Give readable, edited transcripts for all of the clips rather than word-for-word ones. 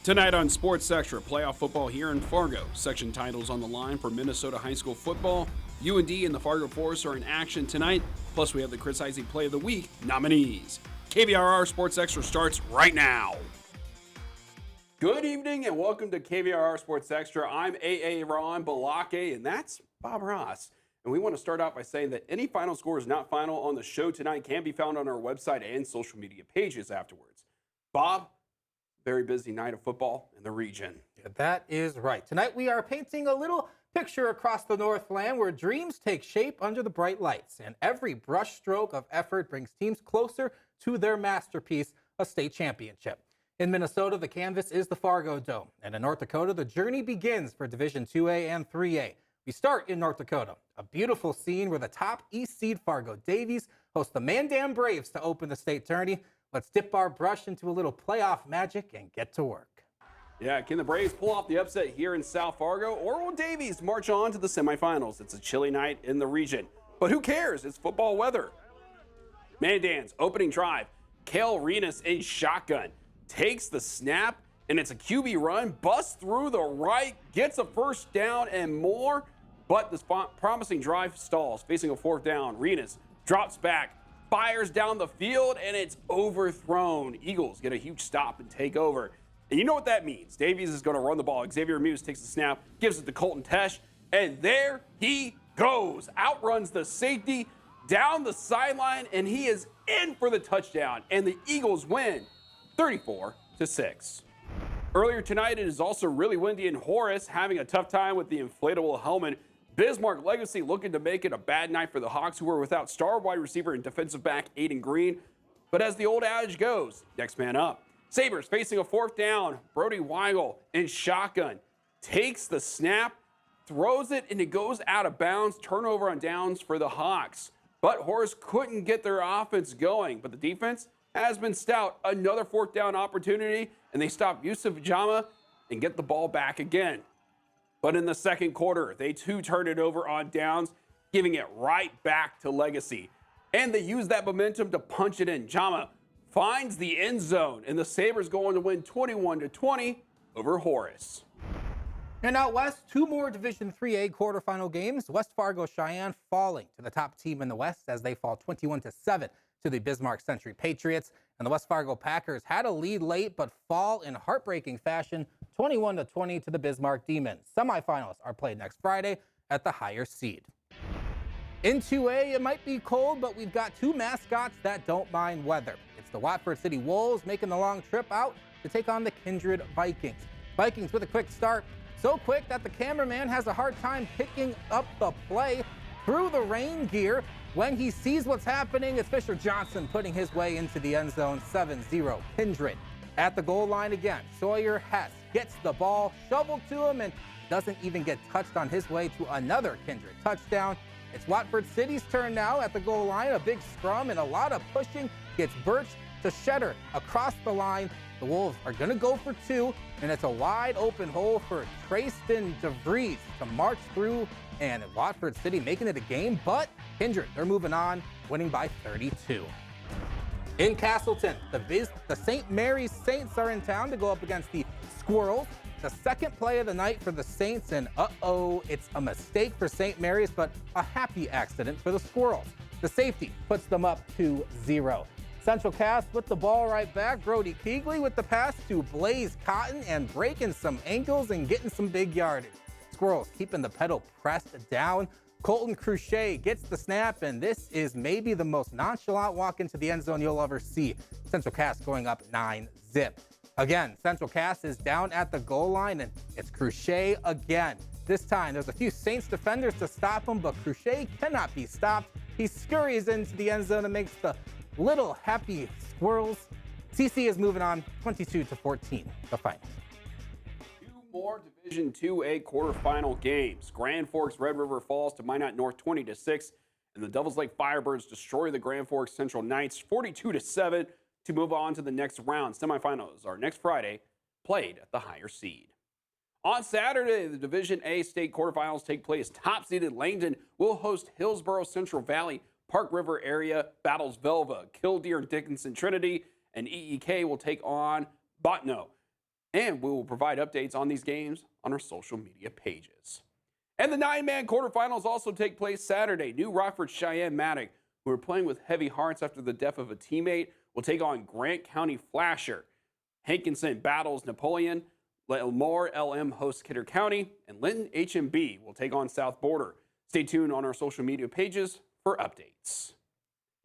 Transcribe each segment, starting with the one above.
Tonight on Sports Extra, playoff football here in Fargo. Section titles on the line for Minnesota high school football. UND and the Fargo Force are in action tonight. Plus, we have the Chris Heisey Play of the Week nominees. KVRR Sports Extra starts right now. Good evening and welcome to KVRR Sports Extra. I'm Ron Balake and that's Bob Ross. And we want to start out by saying that any final scores not final on the show tonight can be found on our website and social media pages afterwards. Bob, very busy night of football in the region. Yeah, that is right. Tonight we are painting a little picture across the Northland where dreams take shape under the bright lights, and every brushstroke of effort brings teams closer to their masterpiece, a state championship. In Minnesota, the canvas is the Fargo Dome, and in North Dakota, the journey begins for Division 2A and 3A. We start in North Dakota, a beautiful scene where the top East seed Fargo Davies host the Mandan Braves to open the state tourney. Let's dip our brush into a little playoff magic and get to work. Yeah, can the Braves pull off the upset here in South Fargo, or will Davies march on to the semifinals? It's a chilly night in the region, but who cares? It's football weather. Mandan's opening drive, Kale Renas in shotgun, takes the snap, and it's a QB run, busts through the right, gets a first down and more, but this promising drive stalls. Facing a fourth down, Renas drops back, fires down the field, and it's overthrown. Eagles get a huge stop and take over. And you know what that means. Davies is going to run the ball. Xavier Muse takes the snap, gives it to Colton Tesh, and there he goes. Outruns the safety down the sideline, and he is in for the touchdown. And the Eagles win 34-6. Earlier tonight, it is also really windy in Horace, having a tough time with the inflatable helmet. Bismarck Legacy looking to make it a bad night for the Hawks, who are without star wide receiver and defensive back Aiden Green. But as the old adage goes, next man up. Sabres facing a fourth down. Brody Weigel in shotgun takes the snap, throws it, and it goes out of bounds. Turnover on downs for the Hawks. But Horace couldn't get their offense going. But the defense has been stout. Another fourth down opportunity, and they stop Yusuf Jama and get the ball back again. But in the second quarter, they too turn it over on downs, giving it right back to Legacy. And they use that momentum to punch it in. Jama finds the end zone, and the Sabres go on to win 21-20 over Horace. And out west, two more Division 3A quarterfinal games. West Fargo Cheyenne falling to the top team in the West as they fall 21-7 to the Bismarck Century Patriots. And the West Fargo Packers had a lead late but fall in heartbreaking fashion 21-20 to the Bismarck Demons. Semifinals are played next Friday at the higher seed. In 2A, it might be cold, but we've got two mascots that don't mind weather. It's the Watford City Wolves making the long trip out to take on the Kindred Vikings. Vikings with a quick start, so quick that the cameraman has a hard time picking up the play through the rain gear. When he sees what's happening, it's Fisher Johnson putting his way into the end zone, 7-0 Kindred. At the goal line again, Sawyer Hess gets the ball shoveled to him and doesn't even get touched on his way to another Kindred touchdown. It's Watford City's turn now at the goal line. A big scrum and a lot of pushing gets Birch to Shedder across the line. The Wolves are going to go for two, and it's a wide open hole for Trayston DeVries to march through, and Watford City making it a game, but Kindred, they're moving on, winning by 32. In Castleton, the St. Mary's Saints are in town to go up against the Squirrels. The second play of the night for the Saints, and it's a mistake for St. Mary's, but a happy accident for the Squirrels. The safety puts them up 2-0. Central Cass with the ball right back. Brody Keegley with the pass to Blaze Cotton and breaking some ankles and getting some big yardage. Squirrels keeping the pedal pressed down. Colton Cruchet gets the snap, and this is maybe the most nonchalant walk into the end zone you'll ever see. Central Cass going up 9-0. Again, Central Cass is down at the goal line, and it's Cruchet again. This time, there's a few Saints defenders to stop him, but Cruchet cannot be stopped. He scurries into the end zone and makes the little happy Squirrels. CC is moving on 22-14, the finals. Two more Division 2A quarterfinal games. Grand Forks Red River falls to Minot North 20-6, and the Devils Lake Firebirds destroy the Grand Forks Central Knights 42-7 to move on to the next round. Semifinals are next Friday, played at the higher seed. On Saturday, the Division A state quarterfinals take place. Top-seeded Langdon will host Hillsborough Central Valley. Park River area battles Velva. Killdeer and Dickinson Trinity, and EEK will take on Botno. And we will provide updates on these games on our social media pages. And the 9-man quarterfinals also take place Saturday. New Rockford Cheyenne Maddox, who are playing with heavy hearts after the death of a teammate, will take on Grant County Flasher. Hankinson battles Napoleon. Lemoore LM hosts Kidder County. And Linton HMB will take on South Border. Stay tuned on our social media pages for updates.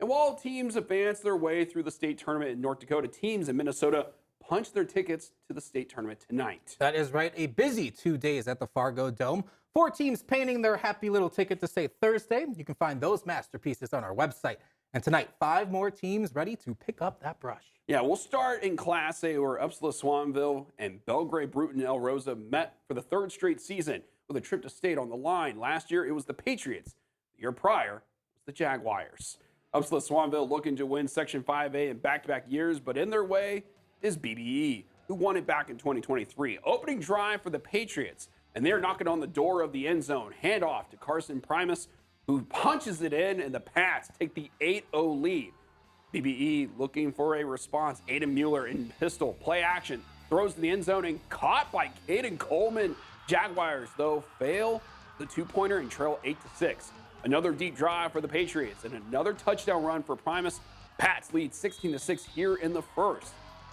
And while teams advance their way through the state tournament in North Dakota, teams in Minnesota punch their tickets to the state tournament tonight. That is right. A busy 2 days at the Fargo Dome. 4 teams painting their happy little ticket to state Thursday. You can find those masterpieces on our website. And tonight, 5 more teams ready to pick up that brush. Yeah, we'll start in Class A, where Upsala Swanville and Belgrade Bruton El Rosa met for the 3rd straight season with a trip to state on the line. Last year, it was the Patriots. The year prior, it was the Jaguars. Upsala Swanville looking to win Section 5A in back-to-back years, but in their way is BBE, who won it back in 2023. Opening drive for the Patriots, and they're knocking on the door of the end zone. Handoff to Carson Primus, who punches it in, and the Pats take the 8-0 lead. BBE looking for a response. Aiden Mueller in pistol, play action, throws to the end zone and caught by Caden Coleman. Jaguars, though, fail the 2-pointer and trail 8-6. Another deep drive for the Patriots and another touchdown run for Primus. Pats lead 16-6 here in the first.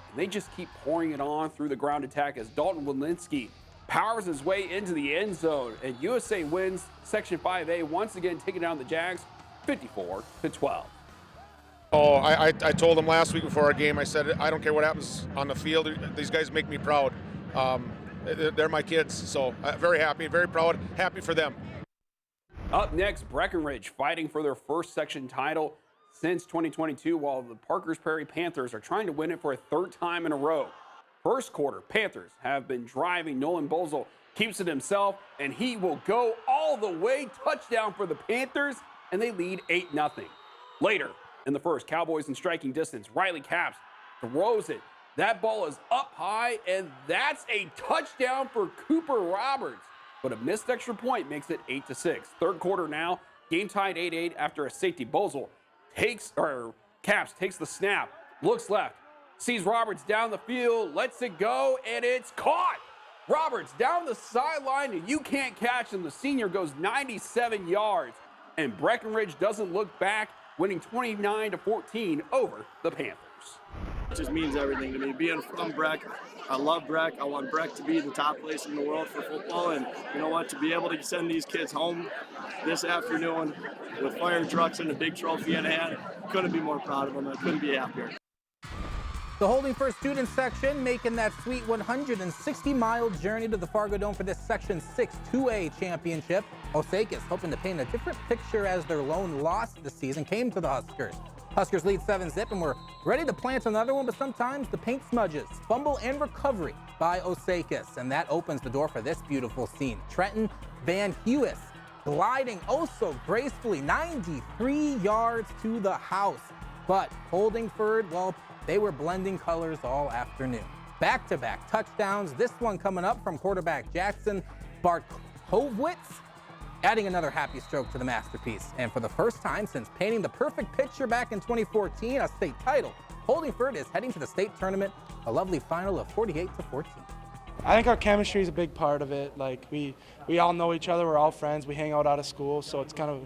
And they just keep pouring it on through the ground attack as Dalton Walensky powers his way into the end zone, and USA wins Section 5A, once again taking down the Jags 54-12. Oh, I told them last week before our game, I said, I don't care what happens on the field. These guys make me proud. They're my kids, so very happy, very proud, happy for them. Up next, Breckenridge fighting for their first section title since 2022, while the Parkers Prairie Panthers are trying to win it for a 3rd time in a row. First quarter, Panthers have been driving. Nolan Bozel keeps it himself, and he will go all the way. Touchdown for the Panthers, and they lead 8-0. Later in the first, Cowboys in striking distance. Riley Capps throws it. That ball is up high, and that's a touchdown for Cooper Roberts. But a missed extra point makes it 8-6. Third quarter now, game tied 8-8 after a safety. Bozel Capps takes the snap, looks left, sees Roberts down the field, lets it go, and it's caught. Roberts down the sideline, and you can't catch him. The senior goes 97 yards, and Breckenridge doesn't look back, winning 29-14 over the Panthers. It just means everything to me. Being from Breck, I love Breck. I want Breck to be the top place in the world for football, and you know what? To be able to send these kids home this afternoon with fire trucks and a big trophy in hand, couldn't be more proud of them. I couldn't be happier. The Holding First student section making that sweet 160-mile journey to the Fargo Dome for this Section 6 2A championship. Osakis hoping to paint a different picture as their lone loss this season came to the Huskers. Huskers lead 7-0 and we're ready to plant another one, but sometimes the paint smudges. Fumble and recovery by Osakis, and that opens the door for this beautiful scene. Trenton Van Hewis gliding oh so gracefully 93 yards to the house. But Holdingford, well, they were blending colors all afternoon. Back-to-back touchdowns, this one coming up from quarterback Jackson Bartkovitz, adding another happy stroke to the masterpiece. And for the first time since painting the perfect picture back in 2014, a state title, Holdingford is heading to the state tournament, a lovely final of 48-14. I think our chemistry is a big part of it. Like we all know each other, we're all friends, we hang out of school, so it's kind of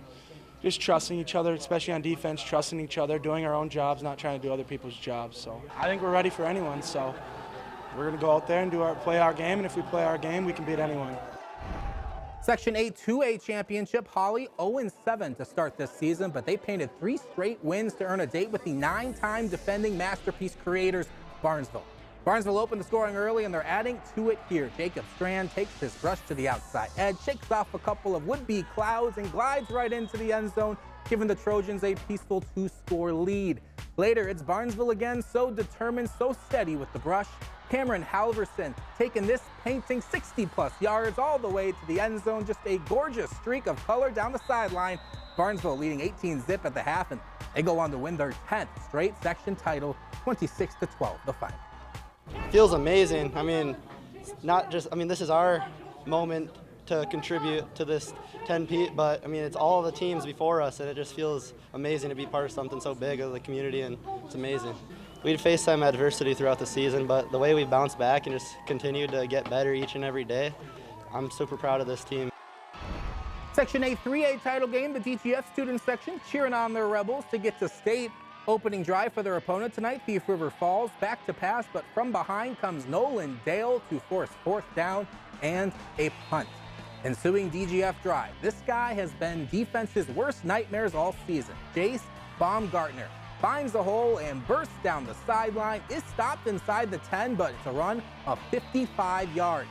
just trusting each other, especially on defense, trusting each other, doing our own jobs, not trying to do other people's jobs. So I think we're ready for anyone, so we're going to go out there and play our game, and if we play our game, we can beat anyone. Section 8 2A championship, Holly 0-7 to start this season, but they painted 3 straight wins to earn a date with the 9-time defending masterpiece creators, Barnesville. Barnesville opened the scoring early, and they're adding to it here. Jacob Strand takes his brush to the outside edge, shakes off a couple of would-be clouds, and glides right into the end zone, giving the Trojans a peaceful 2-score lead. Later, it's Barnesville again, so determined, so steady with the brush. Cameron Halverson taking this painting 60-plus yards all the way to the end zone. Just a gorgeous streak of color down the sideline. Barnesville leading 18-0 at the half, and they go on to win their 10th straight section title, 26-12, the final. Feels amazing. I mean, this is our moment to contribute to this 10-peat, but I mean, it's all the teams before us, and it just feels amazing to be part of something so big of the community, and it's amazing. we'd face some adversity throughout the season, but the way we bounced back and just continued to get better each and every day, I'm super proud of this team. Section A 3A title game, the DGF student section cheering on their Rebels to get to state. Opening drive for their opponent tonight, Thief River Falls, back to pass, but from behind comes Nolan Dale to force 4th down and a punt. Ensuing DGF drive. This guy has been defense's worst nightmares all season. Jace Baumgartner finds the hole and bursts down the sideline. Is stopped inside the 10, but it's a run of 55 yards.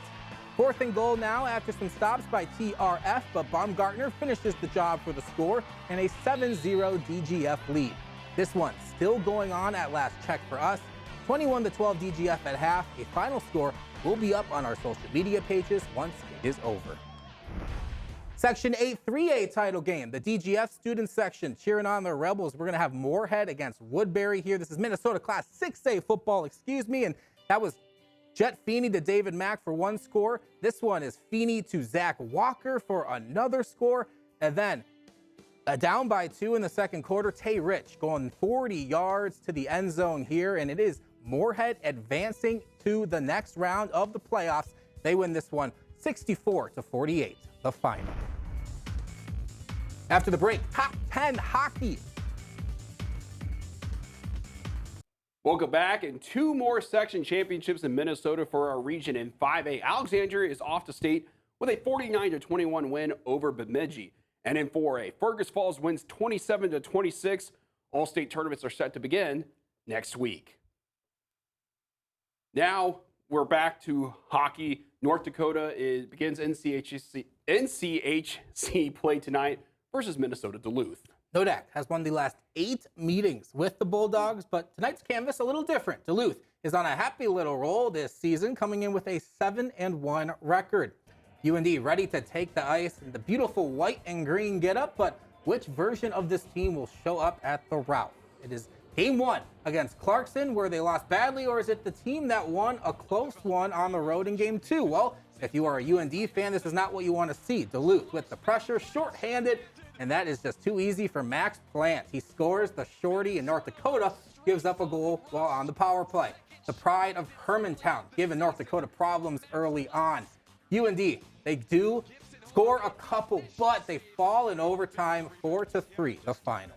4th and goal now after some stops by TRF, but Baumgartner finishes the job for the score and a 7-0 DGF lead. This one still going on at last check for us. 21-12 DGF at half. A final score will be up on our social media pages once it is over. Section 8 3A title game, the DGF student section cheering on their Rebels. We're going to have Moorhead against Woodbury here. This is Minnesota Class 6A football, and that was Jet Feeney to David Mack for one score. This one is Feeney to Zach Walker for another score. And then down by 2 in the second quarter, Tay Rich going 40 yards to the end zone here, and it is Moorhead advancing to the next round of the playoffs. They win this one 64-48, the final. After the break, top 10 hockey. Welcome back, and 2 more section championships in Minnesota for our region in 5A. Alexandria is off to state with a 49-21 win over Bemidji. And in 4A, Fergus Falls wins 27-26. All state tournaments are set to begin next week. Now we're back to hockey. North Dakota begins NCHC play tonight versus Minnesota Duluth. Nodak has won the last 8 meetings with the Bulldogs, but tonight's canvas a little different. Duluth is on a happy little roll this season, coming in with a 7-1 record. UND ready to take the ice in the beautiful white and green getup, but which version of this team will show up at the route? It is game 1 against Clarkson, where they lost badly, or is it the team that won a close one on the road in game 2? Well, if you are a UND fan, this is not what you want to see. Duluth with the pressure, shorthanded, and that is just too easy for Max Plant. He scores the shorty, and North Dakota gives up a goal while on the power play. The pride of Hermantown, giving North Dakota problems early on. UND, they do score a couple, but they fall in overtime 4-3, the final.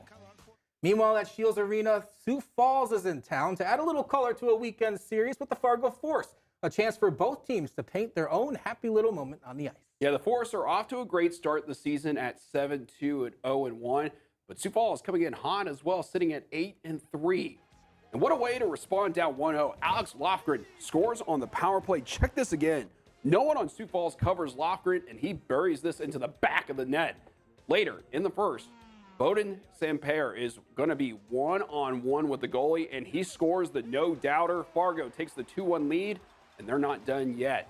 Meanwhile, at Shields Arena, Sioux Falls is in town to add a little color to a weekend series with the Fargo Force. A chance for both teams to paint their own happy little moment on the ice. Yeah, the Force are off to a great start this season at 7-2 and 0-1, but Sioux Falls coming in hot as well, sitting at 8-3. And what a way to respond down 1-0. Alex Lofgren scores on the power play. Check this again. No one on Sioux Falls covers Lofgren, and he buries this into the back of the net. Later in the first, Bowden Samper is going to be one-on-one with the goalie, and he scores the no-doubter. Fargo takes the 2-1 lead, and they're not done yet.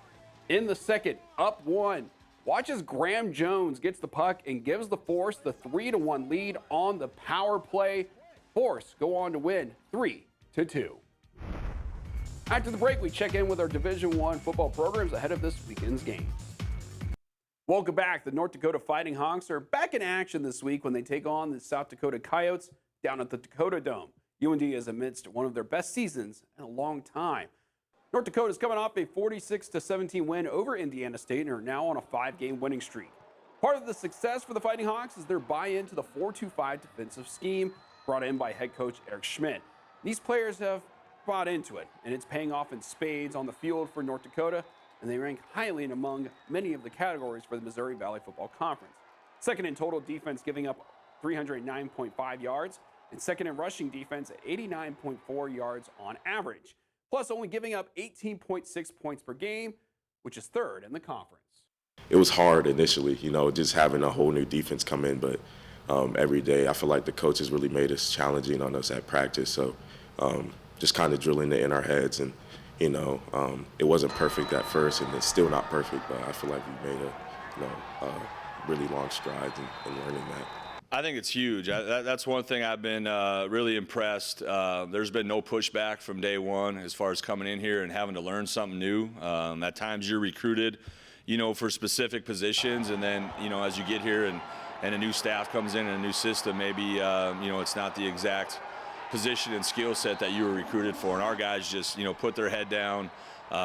In the second, up 1. Watch as Graham Jones gets the puck and gives the Force the 3-1 lead on the power play. Force go on to win 3-2. After the break, we check in with our Division I football programs ahead of this weekend's games. Welcome back. The North Dakota Fighting Hawks are back in action this week when they take on the South Dakota Coyotes down at the Dakota Dome. UND is amidst one of their best seasons in a long time. North Dakota is coming off a 46-17 win over Indiana State and are now on a 5-game winning streak. Part of the success for the Fighting Hawks is their buy-in to the 4-2-5 defensive scheme brought in by head coach Eric Schmidt. These players have bought into it, and it's paying off in spades on the field for North Dakota, and they rank highly in among many of the categories for the Missouri Valley Football Conference. Second in total defense, giving up 309.5 yards, and second in rushing defense at 89.4 yards on average, plus only giving up 18.6 points per game, which is third in the conference. It was hard initially, just having a whole new defense come in, but every day I feel like the coaches really made us challenging on us at practice, so just kind of drilling it in our heads, and it wasn't perfect at first, and it's still not perfect, but I feel like we made a really long strides in learning that. I think it's huge. That's one thing I've been really impressed. There's been no pushback from day one as far as coming in here and having to learn something new. At times you're recruited, for specific positions, and then, as you get here and a new staff comes in and a new system, maybe, it's not the exact position and skill set that you were recruited for. And our guys just, put their head down,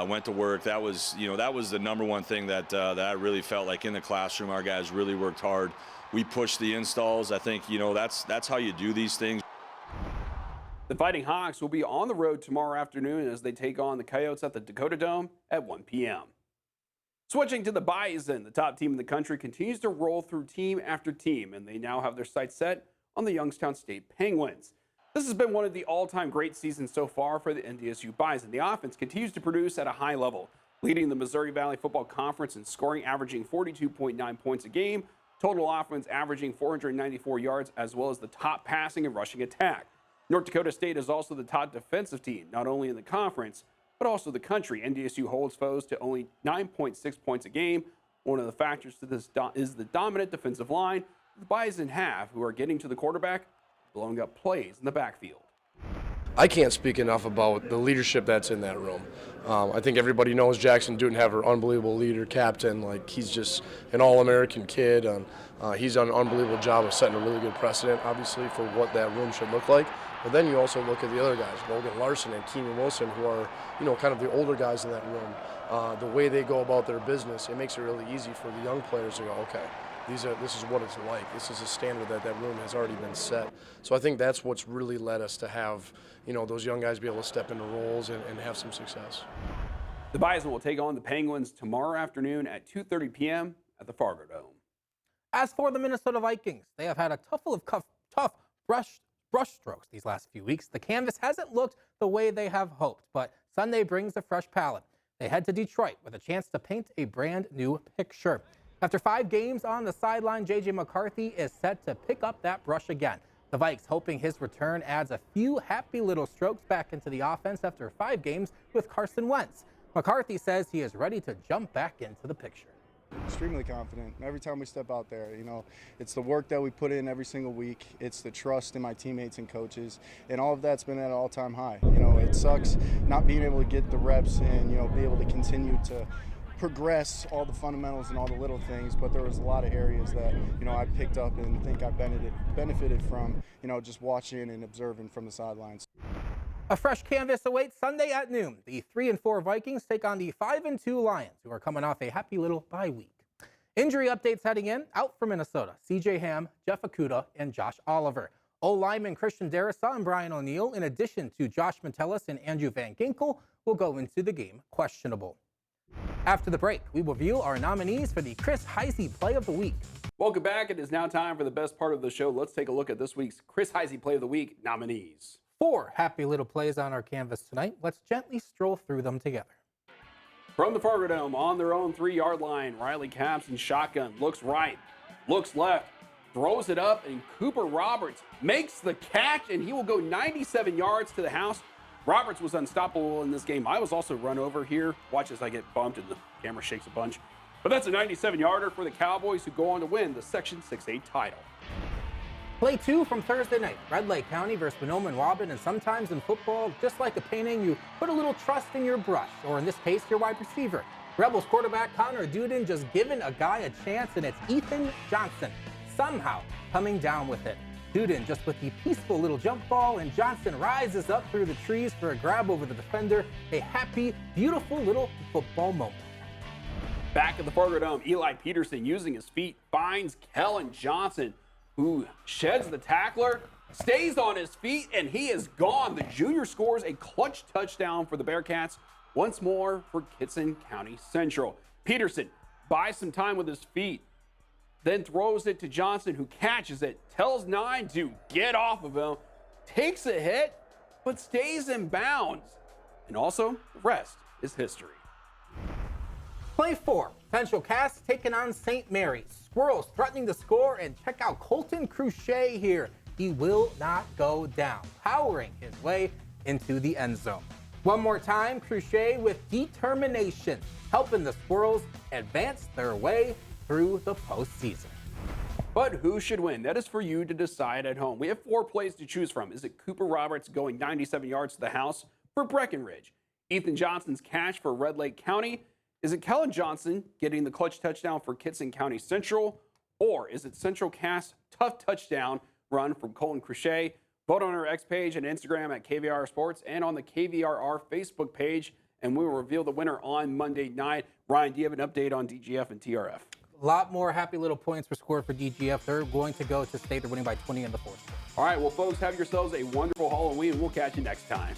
went to work. That was, that was the number one thing that I really felt like in the classroom. Our guys really worked hard. We pushed the installs. I think, that's how you do these things. The Fighting Hawks will be on the road tomorrow afternoon as they take on the Coyotes at the Dakota Dome at 1 p.m. Switching to the Bison, the top team in the country continues to roll through team after team, and they now have their sights set on the Youngstown State Penguins. This has been one of the all-time great seasons so far for the NDSU Bison. The offense continues to produce at a high level, leading the Missouri Valley Football Conference in scoring, averaging 42.9 points a game, total offense averaging 494 yards, as well as the top passing and rushing attack. North Dakota State is also the top defensive team, not only in the conference, but also the country. NDSU holds foes to only 9.6 points a game. One of the factors to this is the dominant defensive line the Bison have, who are getting to the quarterback, blowing up plays in the backfield. I can't speak enough about the leadership that's in that room. I think everybody knows Jackson Dudenhaver, unbelievable leader, captain. Like, he's just an all-American kid. He's done an unbelievable job of setting a really good precedent, obviously, for what that room should look like. But then you also look at the other guys, Logan Larson and Keenan Wilson, who are, kind of the older guys in that room. The way they go about their business, it makes it really easy for the young players to go, okay, this is what it's like. This is a standard that room has already been set. So I think that's what's really led us to have, those young guys be able to step into roles and have some success. The Bison will take on the Penguins tomorrow afternoon at 2:30 p.m. at the Fargo Dome. As for the Minnesota Vikings, they have had a couple of tough brush strokes these last few weeks. The canvas hasn't looked the way they have hoped, but Sunday brings a fresh palette. They head to Detroit with a chance to paint a brand new picture. After 5 games on the sideline, J.J. McCarthy is set to pick up that brush again. The Vikes hoping his return adds a few happy little strokes back into the offense after 5 games with Carson Wentz. McCarthy says he is ready to jump back into the picture. Extremely confident. Every time we step out there, it's the work that we put in every single week. It's the trust in my teammates and coaches, and all of that's been at an all-time high. It sucks not being able to get the reps and, be able to continue to progress all the fundamentals and all the little things, but there was a lot of areas that, I picked up and think I benefited from, just watching and observing from the sidelines. A fresh canvas awaits Sunday at noon. The 3-4 Vikings take on the 5-2 Lions, who are coming off a happy little bye week. Injury updates heading in. Out for Minnesota, C.J. Ham, Jeff Okudah, and Josh Oliver. O-lineman Christian Darrisaw and Brian O'Neill, in addition to Josh Metellus and Andrew Van Ginkel, will go into the game questionable. After the break, we will review our nominees for the Chris Heisey Play of the Week. Welcome back. It is now time for the best part of the show. Let's take a look at this week's Chris Heisey Play of the Week nominees. 4 happy little plays on our canvas tonight. Let's gently stroll through them together. From the Fargo Dome, on their own 3-yard line, Riley Capps in shotgun, looks right, looks left, throws it up, and Cooper Roberts makes the catch, and he will go 97 yards to the house. Roberts was unstoppable in this game. I was also run over here. Watch as I get bumped and the camera shakes a bunch. But that's a 97-yarder for the Cowboys, who go on to win the Section 6A title. Play 2 from Thursday night, Red Lake County versus Bonoma and Waubun, and sometimes in football, just like a painting, you put a little trust in your brush, or in this case, your wide receiver. Rebels quarterback Connor Duden just giving a guy a chance, and it's Ethan Johnson somehow coming down with it. Duden just with the peaceful little jump ball, and Johnson rises up through the trees for a grab over the defender. A happy, beautiful little football moment. Back at the Fargo Dome, Eli Peterson, using his feet, finds Kellen Johnson, who sheds the tackler, stays on his feet, and he is gone. The junior scores a clutch touchdown for the Bearcats, once more for Kitson County Central. Peterson buys some time with his feet, then throws it to Johnson, who catches it, tells 9 to get off of him, takes a hit, but stays in bounds. And also, the rest is history. Play 4, Central Cass taking on St. Mary's. Squirrels threatening to score, and check out Colton Cruchet here. He will not go down, powering his way into the end zone. One more time, Cruchet with determination, helping the Squirrels advance their way through the postseason. But who should win? That is for you to decide at home. We have 4 plays to choose from. Is it Cooper Roberts going 97 yards to the house for Breckenridge? Ethan Johnson's catch for Red Lake County? Is it Kellen Johnson getting the clutch touchdown for Kitson County Central? Or is it Central Cass' tough touchdown run from Colton Cruchet? Vote on our X page and Instagram at KVR Sports and on the KVRR Facebook page, and we will reveal the winner on Monday night. Ryan, do you have an update on DGF and TRF? A lot more happy little points were scored for DGF. They're going to go to state. They're winning by 20 in the fourth. All right, well, folks, have yourselves a wonderful Halloween. We'll catch you next time.